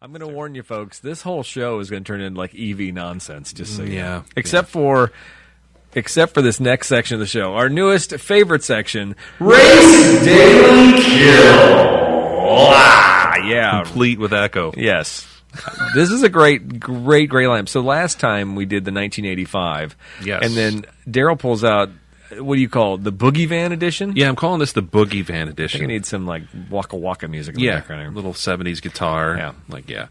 I'm going to warn you, folks. This whole show is going to turn into like EV nonsense. Just so you know. Except for this next section of the show, our newest favorite section, Race Daily Kill. Yeah, complete with echo. Yes. This is a great lineup. So last time we did the 1985. Yes. And then Daryl pulls out, what do you call it, the Boogie Van edition? Yeah, I'm calling this the Boogie Van I edition. think I need some like Waka Waka music in the background here. Little 70s guitar. Yeah.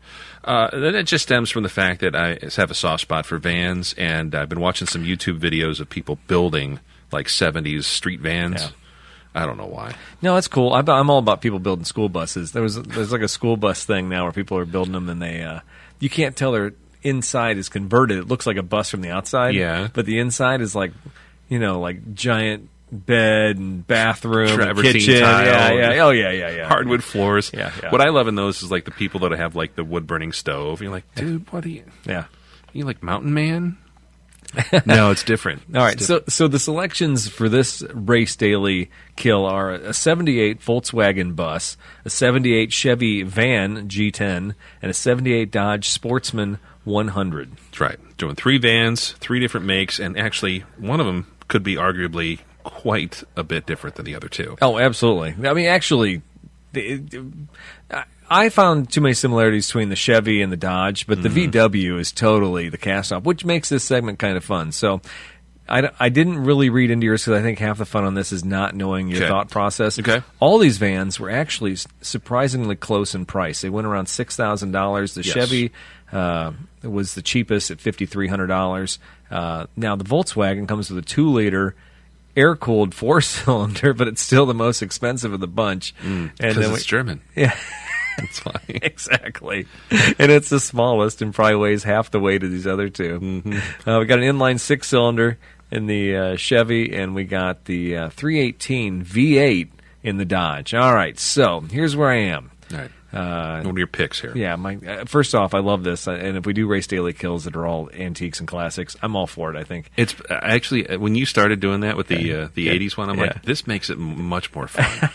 Then it just stems from the fact that I have a soft spot for vans, and I've been watching some YouTube videos of people building like 70s street vans. Yeah. I don't know why. No, it's cool. I'm all about people building school buses. There's like a school bus thing now where people are building them, and they you can't tell their inside is converted. It looks like a bus from the outside. Yeah. But the inside is like, like giant bed and bathroom, and Travertine kitchen. tile. Yeah. Oh yeah. Hardwood floors. Yeah. What I love in those is like the people that have like the wood burning stove. You're like, dude, what are you? Yeah. You like Mountain Man? No, it's different. All right, so the selections for this Race Daily Kill are a 78 Volkswagen bus, a 78 Chevy van G10, and a 78 Dodge Sportsman 100. That's right. Doing 3 vans, 3 different makes, and actually one of them could be arguably quite a bit different than the other 2. Oh, absolutely. I mean, actually, I found too many similarities between the Chevy and the Dodge, but the VW is totally the cast-off, which makes this segment kind of fun. So I didn't really read into yours because I think half the fun on this is not knowing your thought process. Okay. All these vans were actually surprisingly close in price. They went around $6,000. The Chevy was the cheapest at $5,300. Now, the Volkswagen comes with a 2-liter air-cooled 4-cylinder, but it's still the most expensive of the bunch. Because it's German. Yeah. That's why. Exactly. And it's the smallest and probably weighs half the weight of these other 2. Mm-hmm. We got an inline 6-cylinder in the Chevy, and we got the 318 V8 in the Dodge. All right, so here's where I am. All right. What are your picks here? Yeah, first off, I love this, and if we do Race Daily Kills that are all antiques and classics, I'm all for it, I think. It's actually, when you started doing that with the 80s one, I'm like, this makes it much more fun.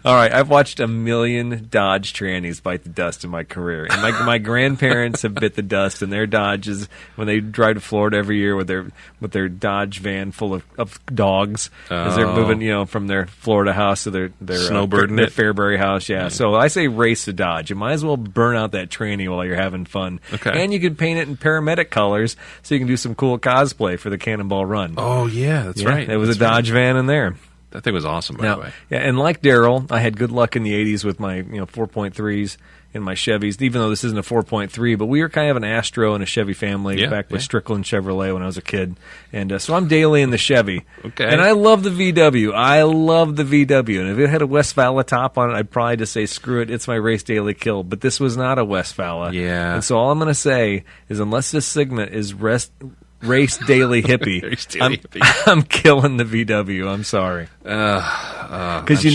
All right, I've watched a million Dodge trannies bite the dust in my career, and my grandparents have bit the dust in their Dodges when they drive to Florida every year with their Dodge van full of dogs as they're moving, from their Florida house to their snowbirding their Fairbury house. Yeah, so I say race the Dodge. You might as well burn out that tranny while you're having fun. Okay. And you can paint it in paramedic colors so you can do some cool cosplay for the Cannonball Run. Oh, yeah, that's right. There was a Dodge van in there. That thing was awesome, by the way. Yeah, and like Daryl, I had good luck in the 80s with my 4.3s and my Chevys, even though this isn't a 4.3, but we were kind of an Astro and a Chevy family back with Strickland Chevrolet when I was a kid. And so I'm daily in the Chevy. Okay. And I love the VW. I love the VW. And if it had a Westfala top on it, I'd probably just say, screw it, it's my Race Daily Kill. But this was not a Westfala. Yeah. And so all I'm going to say is unless this segment is Race Daily Hippie, I'm killing the VW. I'm sorry. Because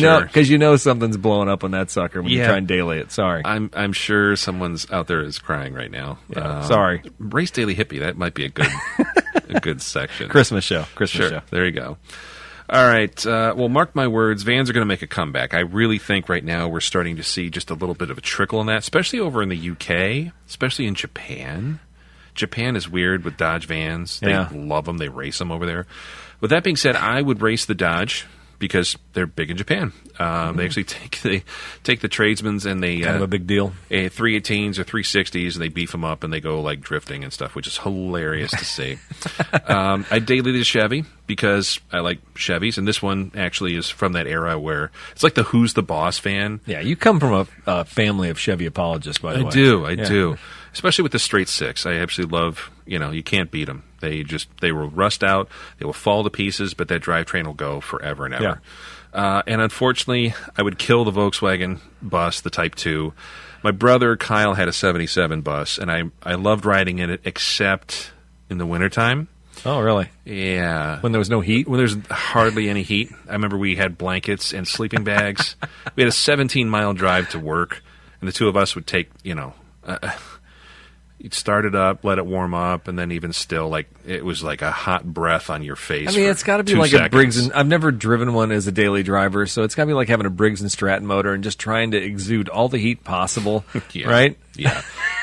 you know something's blowing up on that sucker when you try and daily it. Sorry. I'm sure someone's out there is crying right now. Yeah, sorry. Race Daily Hippie, that might be a good a good section. Christmas show. Show. There you go. All right. Well, mark my words. Vans are going to make a comeback. I really think right now we're starting to see just a little bit of a trickle in that, especially over in the UK, especially in Japan. Japan is weird with Dodge vans. They love them. They race them over there. With that being said, I would race the Dodge because they're big in Japan. They actually take the tradesmen's and they kind of a big deal. 318s or 360s and they beef them up and they go like drifting and stuff, which is hilarious to see. I daily the Chevy because I like Chevys, and this one actually is from that era where it's like the Who's the Boss fan. Yeah, you come from a family of Chevy apologists, by the way. I do. Especially with the straight six. I absolutely love, you can't beat them. They will rust out, they will fall to pieces, but that drivetrain will go forever and ever. Yeah. And unfortunately, I would kill the Volkswagen bus, the Type 2. My brother Kyle had a 77 bus, and I loved riding in it except in the wintertime. Oh, really? Yeah. When there was no heat? When there's hardly any heat. I remember we had blankets and sleeping bags. We had a 17-mile drive to work, and the two of us would take, You'd start it up, let it warm up, and then even still, like it was like a hot breath on your face. I mean, it's got to be like a Briggs and I've never driven one as a daily driver, so it's got to be like having a Briggs and Stratton motor and just trying to exude all the heat possible, right? Yeah.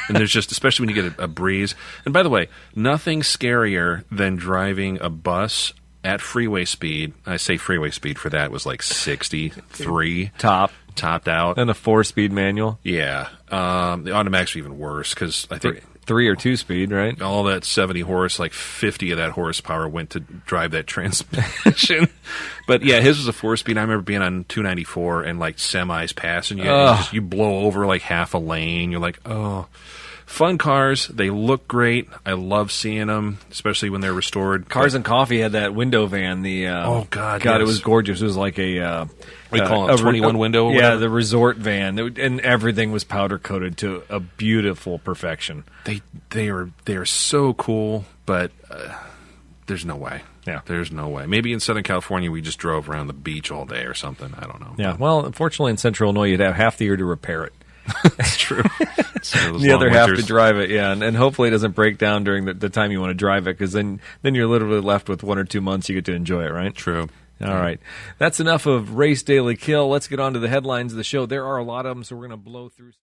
And there's just, especially when you get a breeze. And by the way, nothing scarier than driving a bus at freeway speed. I say freeway speed for that was like 63 topped out, and a 4-speed manual. Yeah, the automatics are even worse because I think 3 or 2-speed, right? All that 70 horse, like 50 of that horsepower went to drive that transmission. But yeah, his was a 4-speed. I remember being on 294 and like semis passing you, and you blow over like half a lane. You're like, oh. Fun cars. They look great. I love seeing them, especially when they're restored. Cars and Coffee had that window van. Oh God, it was gorgeous. It was like a we call it 21 window. Or yeah, whatever. The resort van, and everything was powder coated to a beautiful perfection. They are so cool, but there's no way. Yeah, there's no way. Maybe in Southern California we just drove around the beach all day or something. I don't know. Yeah. Well, unfortunately, in Central Illinois, you'd have half the year to repair it. That's true. The other half to drive it, yeah, and hopefully it doesn't break down during the time you want to drive it, because then you're literally left with 1 or 2 months you get to enjoy it, right? True. All right. That's enough of Race Daily Kill. Let's get on to the headlines of the show. There are a lot of them, so we're going to blow through.